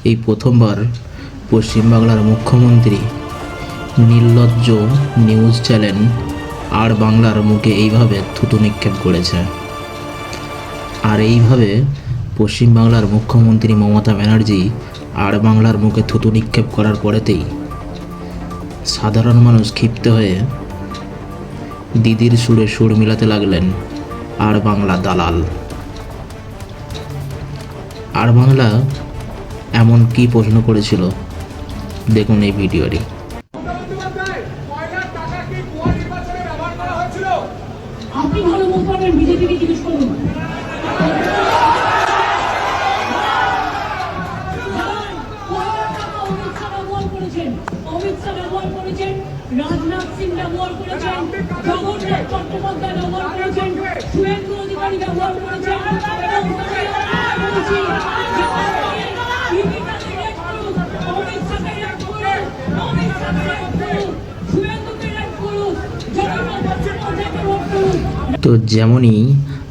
এই প্রথমবার পশ্চিমবাংলার মুখ্যমন্ত্রী নির্লজ্জ নিউজ চ্যানেল আর বাংলার মুখে এইভাবে থুতু নিক্ষেপ করেছে। আর এইভাবে পশ্চিমবাংলার মুখ্যমন্ত্রী মমতা ব্যানার্জি আর বাংলার মুখে থুতু নিক্ষেপ করার পরেতেই সাধারণ মানুষ ক্ষিপ্ত হয়ে দিদির সুরে সুর মিলাতে লাগলেন আর বাংলা দালাল। আর বাংলা এমন কি প্রশ্ন করেছিল, দেখুন এই ভিডিওটি। আপনি ভালো বলতে পারবেন, বিজেপিকে জিজ্ঞেস করুন। অমিত শাহ ব্যবহার করেছেন, রাজনাথ সিং ব্যবহার করেছেন, জগন্নাথ চট্টোপাধ্যায় ব্যবহার করেছেন, শুভেন্দু অধিকারী ব্যবহার করেছেন। তো যেমনই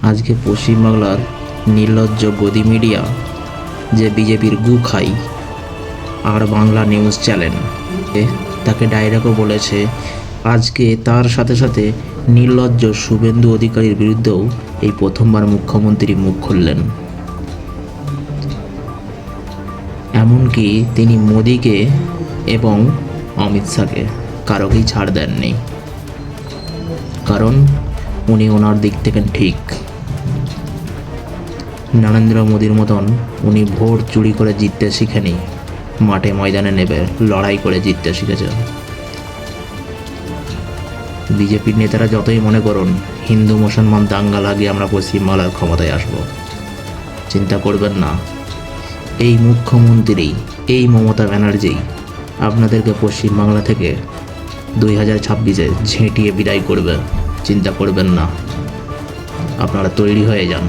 আজকে পশ্চিমবাংলার নির্লজ্জ গদি মিডিয়া যে বিজেপির গু খাই আর বাংলা নিউজ চ্যানেল তাকে ডাইরেক্টও বলেছে, আজকে তার সাথে সাথে নির্লজ্জ শুভেন্দু অধিকারীর বিরুদ্ধেও এই প্রথমবার মুখ্যমন্ত্রী মুখ খুললেন। এমনকি তিনি মোদিকে এবং অমিত শাহকে কারোকেই ছাড় দেননি, কারণ উনি ওনার দিক থেকে ঠিক। নরেন্দ্র মোদীর মতন উনি ভোট চুরি করে জিততে শিখেনি, মাঠে ময়দানে নেবে লড়াই করে জিততে শিখেছে। বিজেপির নেতারা যতই মনে করুন হিন্দু মুসলমান দাঙ্গা লাগিয়ে আমরা পশ্চিমবাংলার ক্ষমতায় আসব, চিন্তা করবেন না। এই মুখ্যমন্ত্রী, এই মমতা ব্যানার্জি আপনাদেরকে পশ্চিমবাংলা থেকে 2026-এ ঝেঁটিয়ে বিদায় করবে, চিন্তা করবেন না, আপনারা তৈরি হয়ে যান।